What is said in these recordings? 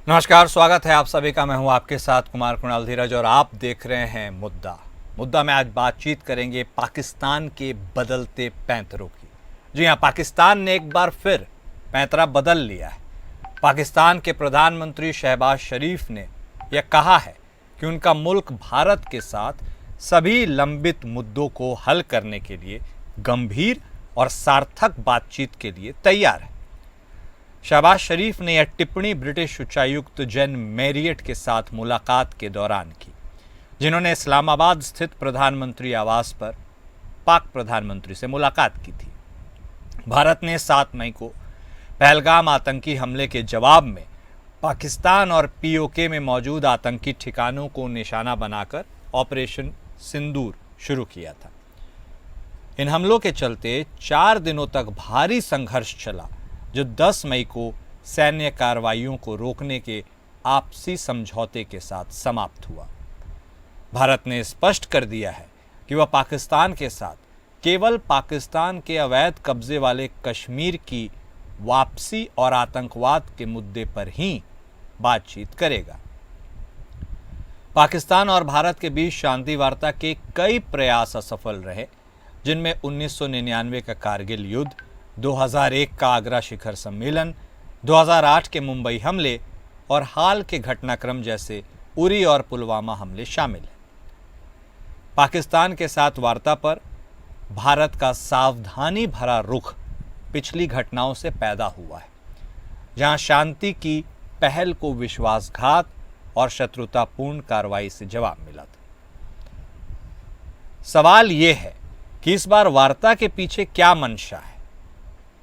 नमस्कार, स्वागत है आप सभी का। मैं हूं आपके साथ कुमार कुणाल धीरज और आप देख रहे हैं मुद्दा में आज बातचीत करेंगे पाकिस्तान के बदलते पैंतरों की। जी हां, पाकिस्तान ने एक बार फिर पैंतरा बदल लिया है। पाकिस्तान के प्रधानमंत्री शहबाज शरीफ ने यह कहा है कि उनका मुल्क भारत के साथ सभी लंबित मुद्दों को हल करने के लिए गंभीर और सार्थक बातचीत के लिए तैयार है। शहबाज शरीफ ने यह टिप्पणी ब्रिटिश उच्चायुक्त जेन मैरियट के साथ मुलाकात के दौरान की, जिन्होंने इस्लामाबाद स्थित प्रधानमंत्री आवास पर पाक प्रधानमंत्री से मुलाकात की थी। भारत ने 7 मई को पहलगाम आतंकी हमले के जवाब में पाकिस्तान और पीओके में मौजूद आतंकी ठिकानों को निशाना बनाकर ऑपरेशन सिंदूर शुरू किया था। इन हमलों के चलते 4 दिनों तक भारी संघर्ष चला, जो 10 मई को सैन्य कार्रवाइयों को रोकने के आपसी समझौते के साथ समाप्त हुआ। भारत ने स्पष्ट कर दिया है कि वह पाकिस्तान के साथ केवल पाकिस्तान के अवैध कब्जे वाले कश्मीर की वापसी और आतंकवाद के मुद्दे पर ही बातचीत करेगा। पाकिस्तान और भारत के बीच शांति वार्ता के कई प्रयास असफल रहे, जिनमें 1999 का कारगिल युद्ध, 2001 का आगरा शिखर सम्मेलन, 2008 के मुंबई हमले और हाल के घटनाक्रम जैसे उरी और पुलवामा हमले शामिल हैं। पाकिस्तान के साथ वार्ता पर भारत का सावधानी भरा रुख पिछली घटनाओं से पैदा हुआ है, जहां शांति की पहल को विश्वासघात और शत्रुतापूर्ण कार्रवाई से जवाब मिला था। सवाल यह है कि इस बार वार्ता के पीछे क्या मंशा है।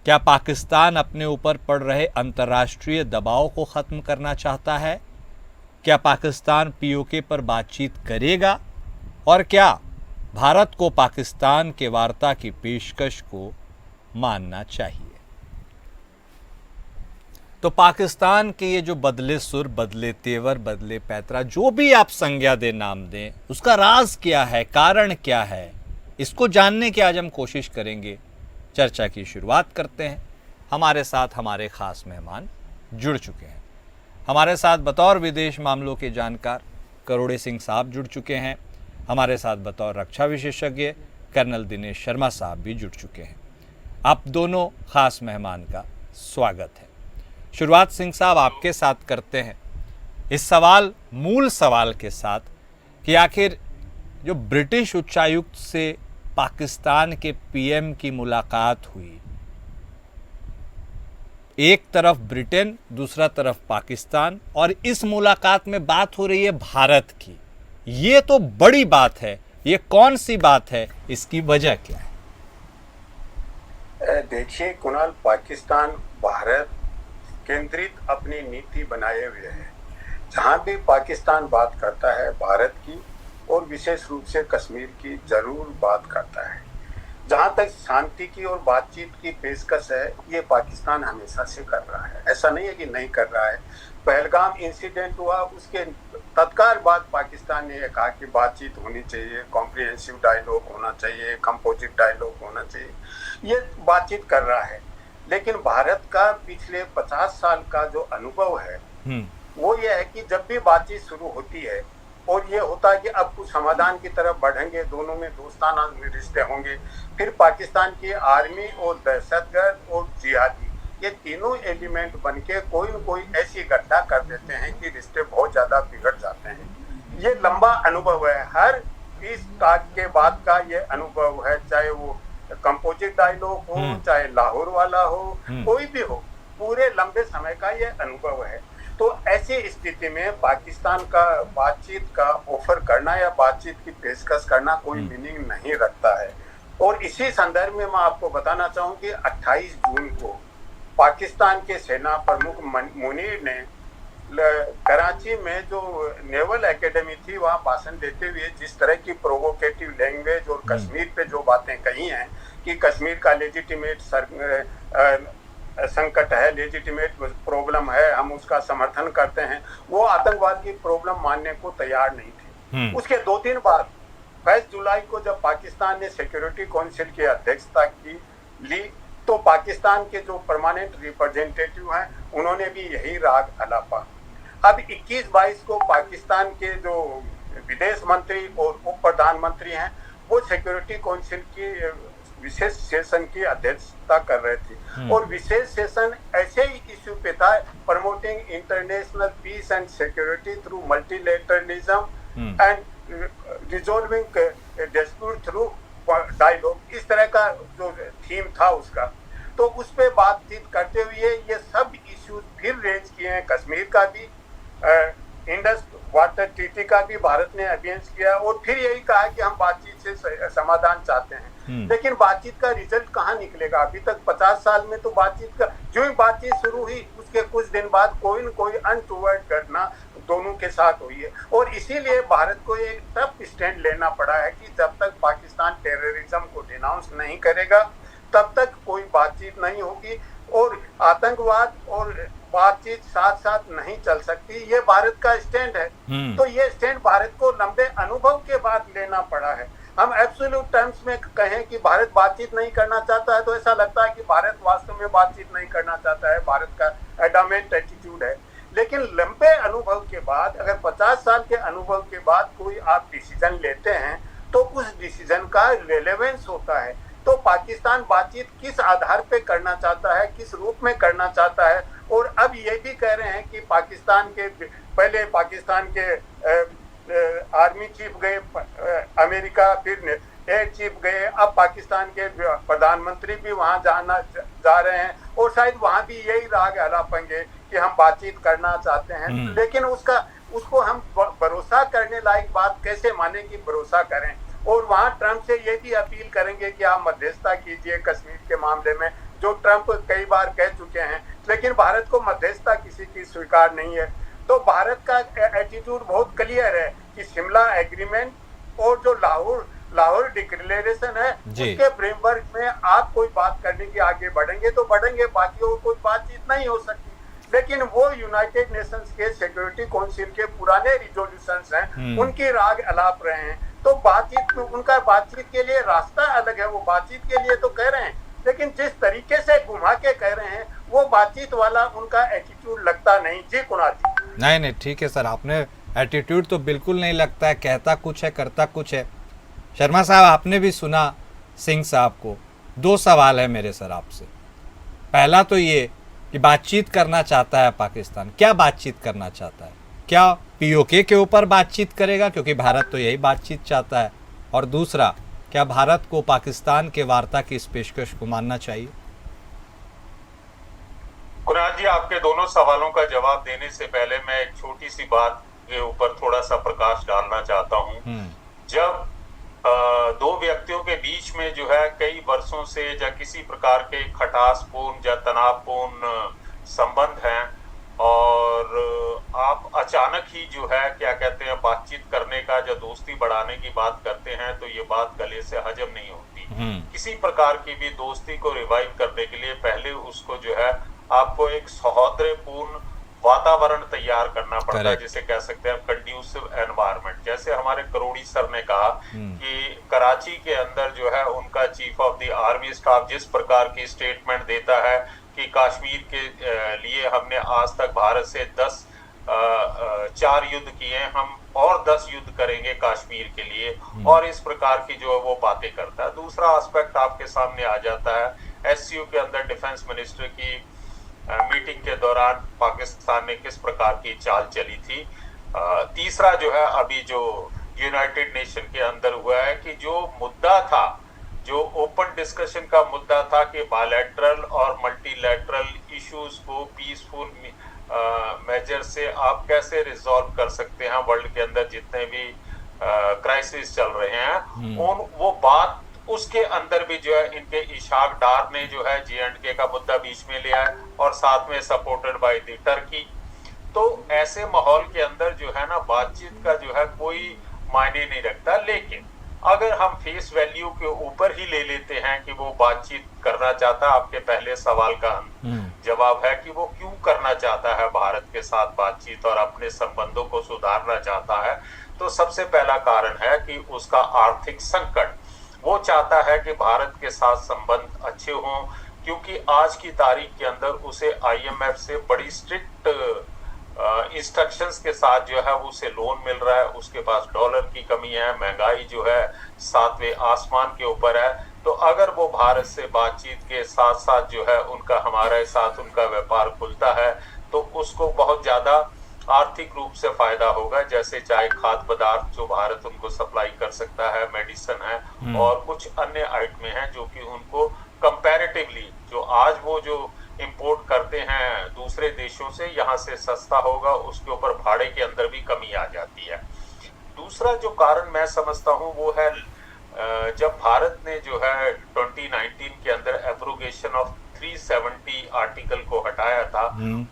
क्या पाकिस्तान अपने ऊपर पड़ रहे अंतर्राष्ट्रीय दबाव को खत्म करना चाहता है? क्या पाकिस्तान पीओके पर बातचीत करेगा? और क्या भारत को पाकिस्तान के वार्ता की पेशकश को मानना चाहिए? तो पाकिस्तान के ये जो बदले सुर, बदले तेवर, बदले पैतरा, जो भी आप संज्ञा दे, नाम दें, उसका राज क्या है, कारण क्या है, इसको जानने की आज हम कोशिश करेंगे। चर्चा की शुरुआत करते हैं। हमारे साथ हमारे खास मेहमान जुड़ चुके हैं। हमारे साथ बतौर विदेश मामलों के जानकार करोड़े सिंह साहब जुड़ चुके हैं। हमारे साथ बतौर रक्षा विशेषज्ञ कर्नल दिनेश शर्मा साहब भी जुड़ चुके हैं। आप दोनों खास मेहमान का स्वागत है। शुरुआत सिंह साहब आपके साथ करते हैं, इस मूल सवाल के साथ कि आखिर जो ब्रिटिश उच्चायुक्त से पाकिस्तान के पीएम की मुलाकात हुई, एक तरफ ब्रिटेन, दूसरा तरफ पाकिस्तान, और इस मुलाकात में बात हो रही है भारत की। ये तो बड़ी बात है। ये कौन सी बात है, इसकी वजह क्या है? देखिए कुणाल, पाकिस्तान भारत केंद्रित अपनी नीति बनाए हुए है। जहां भी पाकिस्तान बात करता है भारत की और विशेष रूप से कश्मीर की जरूर बात करता है। जहां तक शांति की और बातचीत की पेशकश है, ये पाकिस्तान हमेशा से कर रहा है। ऐसा नहीं है कि नहीं कर रहा है। पहलगाम इंसिडेंट हुआ, उसके तत्काल बाद पाकिस्तान ने यह कहा कि बातचीत होनी चाहिए, कॉम्प्रिहेंसिव डायलॉग होना चाहिए, कंपोजिट डायलॉग होना चाहिए। ये बातचीत कर रहा है। लेकिन भारत का पिछले 50 साल का जो अनुभव है वो ये है कि जब भी बातचीत शुरू होती है और ये होता है कि अब कुछ समाधान की तरफ बढ़ेंगे, दोनों में दोस्ताना रिश्ते होंगे, फिर पाकिस्तान की आर्मी और दहशतगर्द और जिहादी, ये तीनों एलिमेंट बनके कोई न कोई ऐसी घटना कर देते हैं कि रिश्ते बहुत ज्यादा बिगड़ जाते हैं। ये लंबा अनुभव है, हर 20 का के बाद का ये अनुभव है, चाहे वो कंपोजिट डायलॉग हो, चाहे लाहौर वाला हो, कोई भी हो, पूरे लंबे समय का ये अनुभव है। तो ऐसी स्थिति में पाकिस्तान का बातचीत का ऑफर करना या बातचीत की पेशकश करना कोई मीनिंग नहीं रखता है। और इसी संदर्भ में मैं आपको बताना चाहूँ कि 28 जून को पाकिस्तान के सेना प्रमुख मुनीर ने कराची में जो नेवल एकेडमी थी वहाँ भाषण देते हुए जिस तरह की प्रोवोकेटिव लैंग्वेज और कश्मीर पे जो बातें कही हैं कि कश्मीर का लेजिटिमेट संकट है, लेजिटिमेट प्रॉब्लम है, हम उसका समर्थन करते हैं, वो आतंकवाद की प्रॉब्लम मानने को तैयार नहीं थे। उसके 2 दिन बाद 22 जुलाई को जब पाकिस्तान ने सिक्योरिटी काउंसिल की अध्यक्षता ली तो पाकिस्तान के जो परमानेंट रिप्रेजेंटेटिव हैं उन्होंने भी यही राग अलापा। अब 21-22 को पाकिस्तान के जो विदेश मंत्री और उप प्रधानमंत्री हैं वो सिक्योरिटी काउंसिल की विशेष सेशन की अध्यक्षता कर रहे थे और विशेष सेशन ऐसे ही इश्यू पे था, promoting international peace and security through multilateralism and resolving dispute through dialogue, इस तरह का जो थीम था उसका। तो उस पे बातचीत करते हुए ये सब इश्यूज फिर रेज किए हैं। कश्मीर का भी, इंडस वाटर ट्रीटी का भी भारत ने अगेंस्ट किया और फिर यही कहा कि हम बातचीत से समाधान चाहते हैं। लेकिन बातचीत का रिजल्ट कहाँ निकलेगा? अभी तक 50 साल में तो बातचीत का, जो ही बातचीत शुरू हुई उसके कुछ दिन बाद कोई न कोई अनटूवर्ड घटना दोनों के साथ हुई है और इसीलिए भारत को एक टफ स्टैंड लेना पड़ा है कि जब तक पाकिस्तान टेररिज्म को डिनाउंस नहीं करेगा तब तक कोई बातचीत नहीं होगी और आतंकवाद और बातचीत साथ साथ नहीं चल सकती। ये भारत का स्टैंड है। तो ये स्टैंड भारत को लंबे अनुभव के बाद लेना पड़ा है। हम एब्सोल्यूट टर्म्स में कहें कि भारत बातचीत नहीं करना चाहता है तो ऐसा लगता है कि भारत वास्तव में बातचीत नहीं करना चाहता है, भारत का एडामेंट एटीट्यूड है। लेकिन लंबे अनुभव के बाद, अगर 50 साल के अनुभव के बाद कोई आप डिसीजन लेते हैं तो उस डिसीजन का रेलेवेंस होता है। तो पाकिस्तान बातचीत किस आधार पे करना चाहता है, किस रूप में करना चाहता है, और अब ये भी कह रहे हैं कि पाकिस्तान के पहले पाकिस्तान के आर्मी चीफ गए अमेरिका, फिर एयर चीफ गए, अब पाकिस्तान के प्रधानमंत्री भी वहां जा रहे हैं और शायद वहां भी यही राग अलापेंगे कि हम बातचीत करना चाहते हैं। लेकिन उसको हम भरोसा करने लायक बात कैसे माने कि भरोसा करें? और वहां ट्रंप से ये भी अपील करेंगे कि आप मध्यस्थता कीजिए कश्मीर के मामले में, जो ट्रंप कई बार कह चुके हैं। लेकिन भारत को मध्यस्थता किसी की स्वीकार नहीं है। तो भारत का एटीट्यूड बहुत क्लियर है कि शिमला एग्रीमेंट और जो लाहौर डिक्लेरेशन है उसके फ्रेमवर्क में आप कोई बात करने की आगे बढ़ेंगे तो बढ़ेंगे, बाकी और कोई बातचीत नहीं हो सकती। लेकिन वो यूनाइटेड नेशंस के सिक्योरिटी काउंसिल के पुराने रिजोल्यूशंस हैं, उनकी राग अलाप रहे हैं। तो बातचीत, उनका बातचीत के लिए रास्ता अलग है, वो बातचीत के लिए तो कह रहे हैं, लेकिन जिस तरीके से घुमा के कह रहे हैं वो बातचीत वाला उनका एटीट्यूड लगता नहीं। जी कुणाल जी। नहीं ठीक है सर, आपने एटीट्यूड तो बिल्कुल नहीं लगता है, कहता कुछ है करता कुछ है। शर्मा साहब, आपने भी सुना सिंह साहब को। 2 सवाल है मेरे सर आपसे। पहला तो ये कि बातचीत करना चाहता है पाकिस्तान, क्या बातचीत करना चाहता है? क्या पीओके के ऊपर बातचीत करेगा, क्योंकि भारत तो यही बातचीत चाहता है? और दूसरा, क्या भारत को पाकिस्तान के वार्ता की इस पेशकश को मानना चाहिए? कुणाल जी, आपके दोनों सवालों का जवाब देने से पहले मैं एक छोटी सी बात के ऊपर थोड़ा सा प्रकाश डालना चाहता हूं। जब 2 व्यक्तियों के बीच में जो है कई वर्षों से या किसी प्रकार के खटासपूर्ण या तनावपूर्ण संबंध हैं और आप अचानक ही जो है क्या कहते हैं बातचीत करने का या दोस्ती बढ़ाने की बात करते हैं तो ये बात गले से हजम नहीं होती। किसी प्रकार की भी दोस्ती को रिवाइव करने के लिए पहले उसको जो है आपको एक सौहार्दपूर्ण वातावरण तैयार करना पड़ता है, जिसे कह सकते हैं कंड्यूसिव एनवायरनमेंट। जैसे हमारे करोड़ी सर ने कहा कि कराची के अंदर जो है उनका chief of the army staff जिस प्रकार की स्टेटमेंट देता है कि कश्मीर के लिए हमने आज तक भारत से 4 युद्ध किए, हम और 10 युद्ध करेंगे कश्मीर के लिए, और इस प्रकार की जो है वो बातें करता है। दूसरा एस्पेक्ट आपके सामने आ जाता है एससीओ के अंदर डिफेंस मिनिस्टर की मीटिंग के दौरान पाकिस्तान ने किस प्रकार की चाल चली थी। तीसरा जो है अभी जो यूनाइटेड नेशन के अंदर हुआ है कि जो मुद्दा था, जो ओपन डिस्कशन का मुद्दा था कि बायलैटरल और मल्टीलैटरल इश्यूज को पीसफुल मेजर से आप कैसे रिजॉल्व कर सकते हैं वर्ल्ड के अंदर जितने भी क्राइसिस चल रहे हैं, वो बात उसके अंदर भी जो है इनके इशाक डार ने जो है J&K का मुद्दा बीच में लिया है और साथ में सपोर्टेड बाय द टर्की। तो ऐसे माहौल के अंदर जो है ना बातचीत का जो है कोई मायने नहीं रखता। लेकिन अगर हम फेस वैल्यू के ऊपर ही ले लेते हैं कि वो बातचीत करना चाहता है, आपके पहले सवाल का जवाब है कि वो क्यों करना चाहता है भारत के साथ बातचीत और अपने संबंधों को सुधारना चाहता है, तो सबसे पहला कारण है कि उसका आर्थिक संकट। वो चाहता है कि भारत के साथ संबंध अच्छे हों, क्योंकि आज की तारीख के अंदर उसे IMF से बड़ी स्ट्रिक्ट इंस्ट्रक्शंस के साथ जो है वो उसे लोन मिल रहा है, उसके पास डॉलर की कमी है, महंगाई जो है सातवें आसमान के ऊपर है। तो अगर वो भारत से बातचीत के साथ साथ जो है उनका हमारे साथ उनका व्यापार खुलता है तो उसको बहुत ज्यादा आर्थिक रूप से फायदा होगा। जैसे चाहे खाद्य पदार्थ जो भारत उनको सप्लाई कर सकता है, मेडिसिन है और कुछ अन्य आइटमें हैं जो कि उनको कंपैरेटिवली जो आज वो जो इंपोर्ट करते हैं दूसरे देशों से यहाँ से सस्ता होगा, उसके ऊपर भाड़े के अंदर भी कमी आ जाती है। दूसरा जो कारण मैं समझता हूँ वो है जब भारत ने जो है 2019 के अंदर एब्रोगेशन ऑफ 370 आर्टिकल को हटाया था,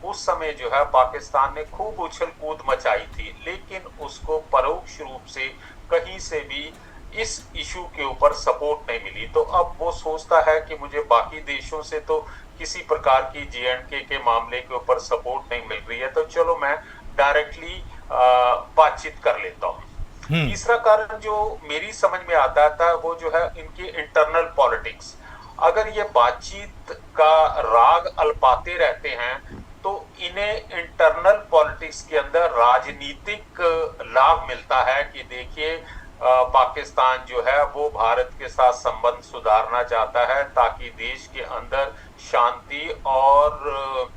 उस समय जो है पाकिस्तान ने खूब उछल कूद मचाई थी, लेकिन उसको परोक्ष रूप से कहीं से भी इस इशू के ऊपर सपोर्ट नहीं मिली। तो अब वो सोचता है कि मुझे बाकी देशों से तो किसी प्रकार की J&K के मामले के ऊपर सपोर्ट नहीं मिल रही है, तो चलो मैं डायरेक्टली बातचीत कर लेता हूँ। तीसरा कारण जो मेरी समझ में आता था वो जो है इनकी इंटरनल पॉलिटिक्स। अगर ये बातचीत का राग अल्पाते रहते हैं तो इन्हें इंटरनल पॉलिटिक्स के अंदर राजनीतिक लाभ मिलता है कि देखिए पाकिस्तान जो है वो भारत के साथ संबंध सुधारना चाहता है ताकि देश के अंदर शांति और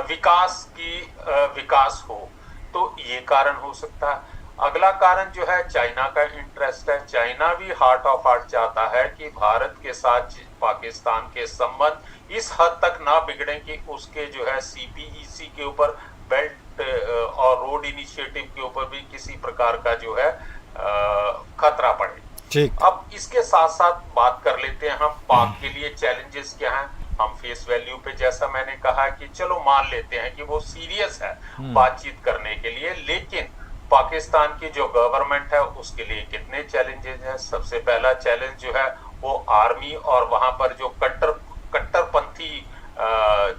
विकास हो। तो ये कारण हो सकता है। अगला कारण जो है चाइना का इंटरेस्ट है। चाइना भी हार्ट ऑफ हार्ट चाहता है कि भारत के साथ पाकिस्तान के संबंध इस हद तक ना बिगड़े कि उसके जो है CPEC के ऊपर बेल्ट और रोड इनिशिएटिव के ऊपर भी किसी प्रकार का जो है खतरा पड़े। ठीक। अब इसके साथ साथ बात कर लेते हैं हम पाक के लिए चैलेंजेस क्या हैं। हम फेस वैल्यू पे जैसा मैंने कहा कि चलो मान लेते हैं कि वो सीरियस है बातचीत करने के लिए, लेकिन पाकिस्तान की जो गवर्नमेंट है उसके लिए कितने चैलेंजेस हैं। सबसे पहला चैलेंज जो है वो आर्मी और वहां पर जो कट्टरपंथी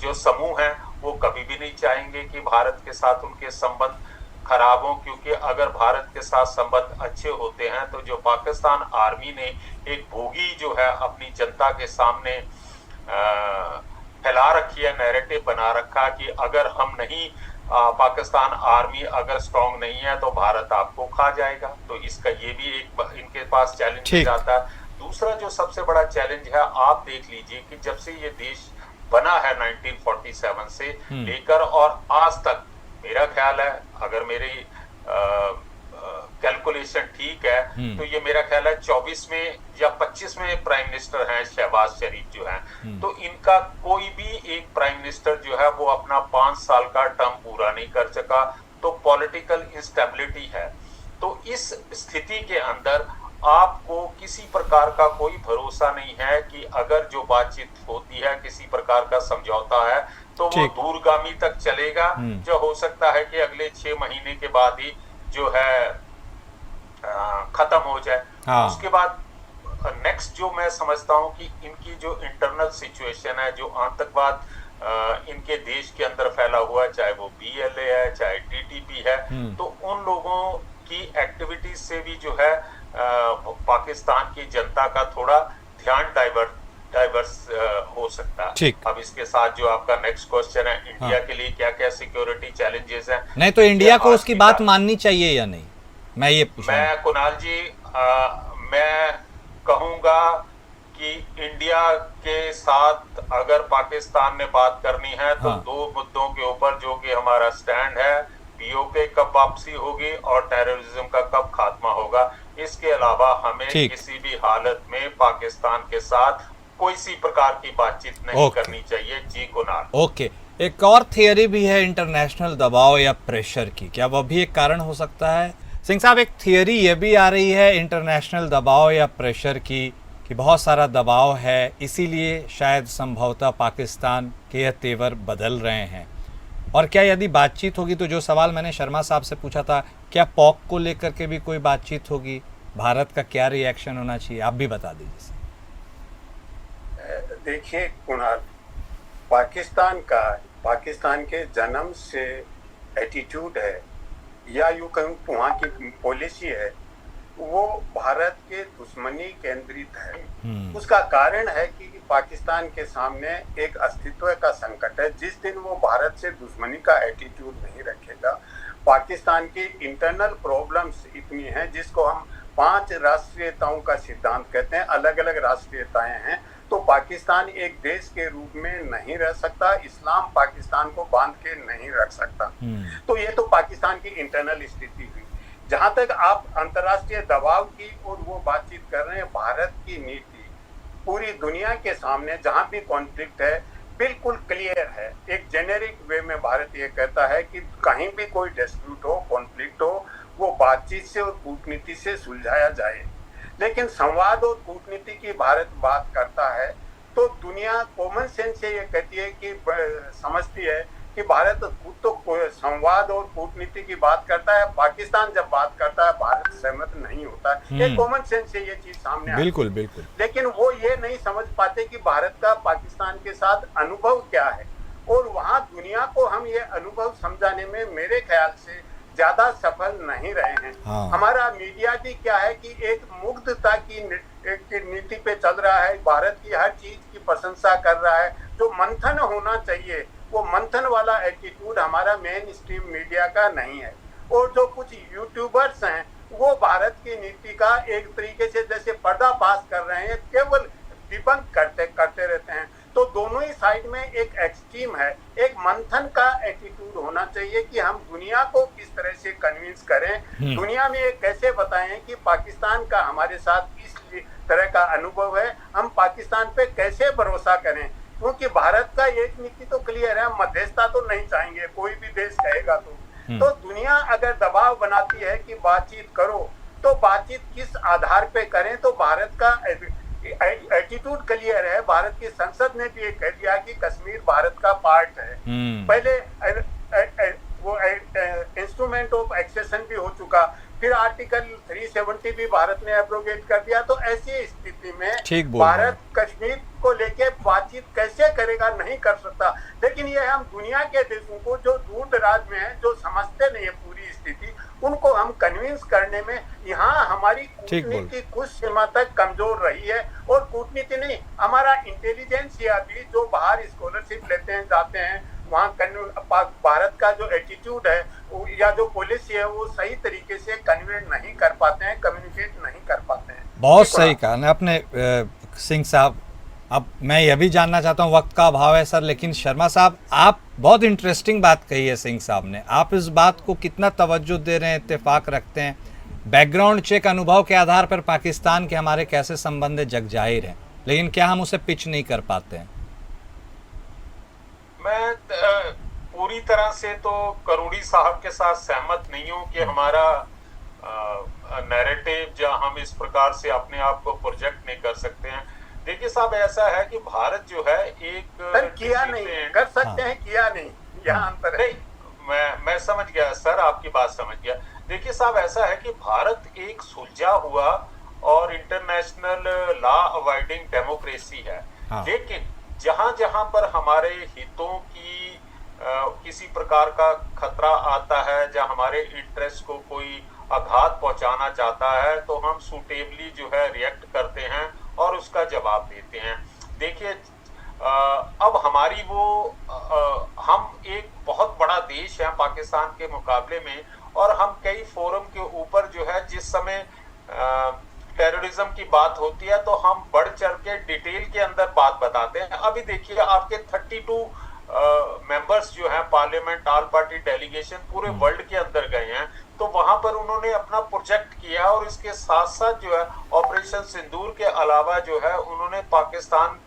जो समूह हैं वो कभी भी नहीं चाहेंगे कि भारत के साथ उनके संबंध खराब हो, क्योंकि अगर भारत के साथ संबंध अच्छे होते हैं तो जो पाकिस्तान आर्मी ने एक भोगी जो है अपनी जनता के सामने फैला रखी है, नैरेटिव बना रखा कि अगर हम नहीं पाकिस्तान आर्मी अगर स्ट्रांग नहीं है तो भारत आपको खा जाएगा। तो इसका ये भी एक इनके पास चैलेंज आता है। दूसरा जो सबसे बड़ा चैलेंज है, आप देख लीजिए कि जब से ये देश बना है 1947 से लेकर और आज तक, मेरा ख्याल है अगर मेरी कैलकुलेशन ठीक है तो ये मेरा ख्याल है 24वें या 25वें प्राइम मिनिस्टर हैं शहबाज शरीफ जो हैं। तो इनका कोई भी एक प्राइम मिनिस्टर जो है वो अपना 5 साल का टर्म पूरा नहीं कर सका। तो पॉलिटिकल इंस्टेबिलिटी है। तो इस स्थिति के अंदर आपको किसी प्रकार का कोई भरोसा नहीं है कि अगर जो बातचीत होती है किसी प्रकार का समझौता है तो वो दूरगामी तक चलेगा, जो हो सकता है कि अगले 6 महीने के बाद ही जो है खत्म हो जाए। उसके बाद नेक्स्ट जो मैं समझता हूं कि इनकी जो इंटरनल सिचुएशन है, जो आतंकवाद इनके देश के अंदर फैला हुआ है, चाहे वो BLA है चाहे TTP है, तो उन लोगों की एक्टिविटीज से भी जो है पाकिस्तान की जनता का थोड़ा ध्यान डाइवर्स हो सकता है। अब इसके साथ जो आपका नेक्स्ट क्वेश्चन है, इंडिया के लिए क्या क्या सिक्योरिटी चैलेंजेस हैं। नहीं तो इंडिया को उसकी बात माननी चाहिए या नहीं, मैं ये मैं कुणाल जी मैं कहूंगा कि इंडिया के साथ अगर पाकिस्तान ने बात करनी है तो 2 मुद्दों के ऊपर जो कि हमारा स्टैंड है, POK कब वापसी होगी और टेररिज्म का कब खात्मा होगा। इसके अलावा हमें किसी भी हालत में पाकिस्तान के साथ कोई सी प्रकार की बातचीत नहीं करनी चाहिए। जी कुणाल। ओके, एक और थियरी भी है इंटरनेशनल दबाव या प्रेशर की, क्या वह भी एक कारण हो सकता है? सिंह साहब, एक थियरी ये भी आ रही है इंटरनेशनल दबाव या प्रेशर की कि बहुत सारा दबाव है, इसीलिए शायद संभवतः पाकिस्तान के यह तेवर बदल रहे हैं। और क्या यदि बातचीत होगी तो जो सवाल मैंने शर्मा साहब से पूछा था, क्या पॉक को लेकर के भी कोई बातचीत होगी, भारत का क्या रिएक्शन होना चाहिए, आप भी बता दीजिए। देखिए कुणाल, पाकिस्तान के जन्म से एटीट्यूड है या यूं कहूं वहाँ की पॉलिसी है वो भारत के दुश्मनी केंद्रित है। उसका कारण है कि पाकिस्तान के सामने एक अस्तित्व का संकट है। जिस दिन वो भारत से दुश्मनी का एटीट्यूड नहीं रखेगा, पाकिस्तान की इंटरनल प्रॉब्लम्स इतनी हैं जिसको हम 5 राष्ट्रीयताओं का सिद्धांत कहते हैं, अलग अलग राष्ट्रीयताएं हैं, तो पाकिस्तान एक देश के रूप में नहीं रह सकता, इस्लाम पाकिस्तान को बांध के नहीं रख सकता। तो ये तो पाकिस्तान की इंटरनल स्थिति हुई। जहां तक आप अंतर्राष्ट्रीय दबाव की और वो बातचीत कर रहे हैं, भारत की नीति पूरी दुनिया के सामने जहां भी कॉन्फ्लिक्ट है बिल्कुल क्लियर है। एक जेनेरिक वे में भारत ये कहता है कि कहीं भी कोई डिस्प्यूट हो, कॉन्फ्लिक्ट हो, वो बातचीत से और कूटनीति से सुलझाया जाए। लेकिन संवाद और कूटनीति की भारत बात करता है तो दुनिया कॉमन सेंस से ये कहती है कि समझती है कि भारत खुद तो संवाद और कूटनीति की बात करता है, पाकिस्तान जब बात करता है भारत सहमत नहीं होता है। ये कॉमन सेंस से ये चीज सामने बिल्कुल बिल्कुल। लेकिन वो ये नहीं समझ पाते कि भारत का पाकिस्तान के साथ अनुभव क्या है, और वहां दुनिया को हम ये अनुभव समझाने में मेरे ख्याल से ज्यादा सफल नहीं रहे हैं। हमारा मीडिया भी क्या है कि एक मुग्धता की नीति पे चल रहा है, भारत की हर चीज की प्रशंसा कर रहा है। जो मंथन होना चाहिए वो मंथन वाला एटीट्यूड हमारा मेन स्ट्रीम मीडिया का नहीं है। और जो कुछ यूट्यूबर्स हैं वो भारत की नीति का एक तरीके से जैसे पर्दाफाश कर रहे हैं, केवल डिबंक करते रहते हैं। तो दोनों ही साइड में एक एक्सट्रीम है। एक मंथन का एटीट्यूड होना चाहिए कि हम दुनिया को किस तरह से कन्विंस करें, दुनिया में ये कैसे बताएं कि पाकिस्तान का हमारे साथ इस तरह का अनुभव है, हम पाकिस्तान पे कैसे भरोसा करें। क्योंकि भारत का एक नीति तो क्लियर है, मध्यस्थता तो नहीं चाहेंगे, कोई भी देश कहेगा तो दुनिया अगर दबाव बनाती है कि बातचीत करो, तो बातचीत किस आधार पे करें। तो भारत का एटीट्यूड क्लियर है। भारत की संसद ने भी ये कह दिया कि कश्मीर भारत का पार्ट है। पहले वो इंस्ट्रूमेंट ऑफ एक्सेशन भी हो चुका, फिर आर्टिकल 370 भी भारत ने एब्रोगेट कर दिया। तो ऐसी स्थिति में भारत कश्मीर को लेके बातचीत कैसे करेगा, नहीं कर सकता। लेकिन ये हम दुनिया के देशों को जो दूर दराज में है, जो समझते नहीं है पूरी स्थिति, उनको हम कन्विंस करने में यहाँ हमारी कूटनीति कुछ सीमा तक कमजोर रही है। और कूटनीति नहीं, हमारा इंटेलिजेंस या भी जो बाहर स्कॉलरशिप लेते हैं, जाते हैं वहाँ, भारत का जो एटीट्यूड है या जो पॉलिसी है वो सही तरीके से कन्वे नहीं कर पाते हैं, कम्युनिकेट नहीं कर पाते हैं। बहुत सही कहा ना आपने सिंह साहब। अब मैं यह भी जानना चाहता हूँ, वक्त का अभाव है सर, लेकिन शर्मा साहब आप बहुत इंटरेस्टिंग बात कही है सिंह साहब ने। आप इस बात को कितना तवज्जो दे रहे हैं, इत्तेफाक रखते हैं? बैकग्राउंड चेक अनुभव के आधार पर पाकिस्तान के हमारे कैसे संबंध जग जाहिर हैं, लेकिन क्या हम उसे पिच नहीं कर पाते हैं? मैं पूरी तरह से तो करोड़ी साहब के साथ सहमत नहीं हूं कि हमारा नैरेटिव या हम इस प्रकार से अपने आप को प्रोजेक्ट नहीं कर सकते हैं। देखिए साहब, ऐसा है कि भारत जो है एक किया नहीं कर सकते हैं, किया नहीं, यहाँ अंतर है। मैं समझ गया सर, आपकी बात समझ गया। देखिए साहब, ऐसा है कि भारत एक सुलझा हुआ और इंटरनेशनल लॉ अवॉइडिंग डेमोक्रेसी है। लेकिन जहां जहां पर हमारे हितों की किसी प्रकार का खतरा आता है, जहां हमारे इंटरेस्ट को कोई आघात पहुंचाना चाहता है, तो हम सूटेबली जो है रिएक्ट करते हैं और उसका जवाब देते हैं। देखिए अब हमारी हम एक बहुत बड़ा देश है पाकिस्तान के मुकाबले में, और हम कई फोरम के ऊपर जो है जिस समय टेररिज्म की बात होती है तो हम बढ़ चढ़ के डिटेल के अंदर बात बताते हैं। अभी देखिए आपके 32 मेंबर्स जो हैं पार्लियामेंट ऑल पार्टी डेलीगेशन पूरे वर्ल्ड के अंदर गए हैं, तो वहां पर उन्होंने अपना प्रोजेक्ट किया और इसके साथ साथ जो है ऑपरेशन सिंदूर के अलावा जो है उन्होंने पाकिस्तान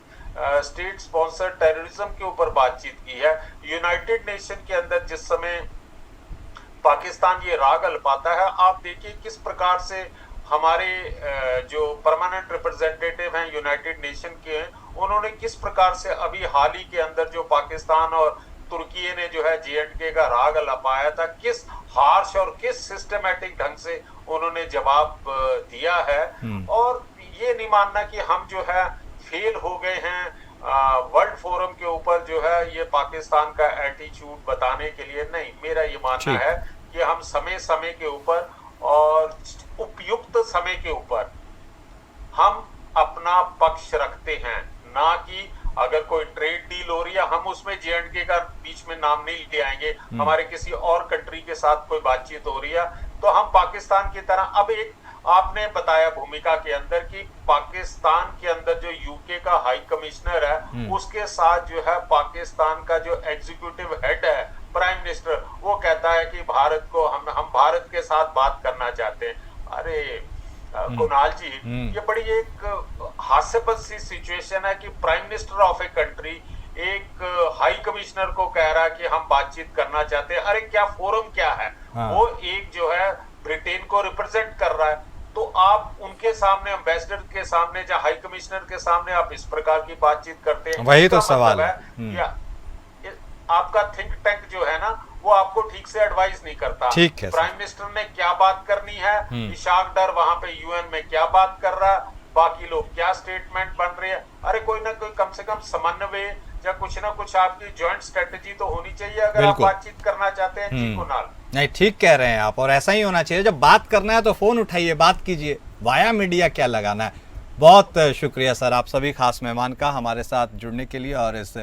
स्टेट स्पॉन्सर्ड टेररिज्म के ऊपर बातचीत की है। यूनाइटेड नेशन के अंदर जिस समय पाकिस्तान ये राग अल्पाता है, आप देखिए किस प्रकार से हमारे जो परमानेंट रिप्रेजेंटेटिव हैं यूनाइटेड नेशन के हैं, उन्होंने किस प्रकार से अभी हाल ही के अंदर जो पाकिस्तान और तुर्की ने जो है J&K का राग अलापाया था, किस हार्श और किस सिस्टमैटिक ढंग से उन्होंने जवाब दिया है। और ये नहीं मानना कि हम जो है फेल हो गए हैं वर्ल्ड फोरम के ऊपर जो है ये पाकिस्तान का एटीट्यूड बताने के लिए, नहीं। मेरा ये मानना है कि हम समय समय के ऊपर और उपयुक्त समय के ऊपर हम अपना पक्ष रखते हैं, ना कि अगर कोई ट्रेड डील हो रही है हम उसमें J&K का बीच में नाम नहीं ले आएंगे, हमारे किसी और कंट्री के साथ कोई बातचीत हो रही है तो हम पाकिस्तान की तरह, अब एक आपने बताया भूमिका के अंदर कि पाकिस्तान के अंदर जो यूके का हाई कमिश्नर है उसके साथ जो है पाकिस्तान का जो एग्जीक्यूटिव हेड है प्राइम मिनिस्टर, वो कहता है कि भारत को हम भारत के साथ बात करना चाहते हैं। अरे कुणाल जी, ये बड़ी एक हास्यास्पद सी सिचुएशन है कि prime minister of a country एक हाई कमिश्नर को कह रहा है कि हम बातचीत करना चाहते हैं। अरे क्या फोरम क्या है? वो एक जो है ब्रिटेन को रिप्रेजेंट कर रहा है, तो आप उनके सामने, एम्बेसडर के सामने या हाई कमिश्नर के सामने आप इस प्रकार की बातचीत करते हैं। वही तो सवाल है या आपका थिंक टैंक जो है ना वो आपको ठीक से एडवाइस नहीं करता। ठीक है, प्राइम मिनिस्टर ने क्या बात करनी है, इशाक डर वहां पे यूएन में क्या बात कर रहा है, बाकी लोग क्या स्टेटमेंट बन रहे हैं। अरे कोई ना कोई कम से कम समन्वय या कुछ ना कुछ आपकी जॉइंट स्ट्रेटेजी तो होनी चाहिए अगर आप बातचीत करना चाहते हैं। जी कुणाल, नहीं ठीक कह रहे हैं आप, और ऐसा ही होना चाहिए। जब बात करना है तो फोन उठाइए, बात कीजिए, वाया मीडिया क्या लगाना है। बहुत शुक्रिया सर आप सभी खास मेहमान का हमारे साथ जुड़ने के लिए और इस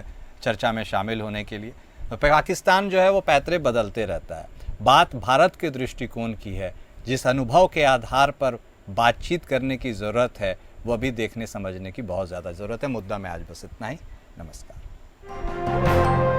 चर्चा में शामिल होने के लिए। तो पाकिस्तान जो है वो पैतरे बदलते रहता है, बात भारत के दृष्टिकोण की है, जिस अनुभव के आधार पर बातचीत करने की ज़रूरत है वो अभी देखने समझने की बहुत ज़्यादा ज़रूरत है। मुद्दा में आज बस इतना ही। नमस्कार।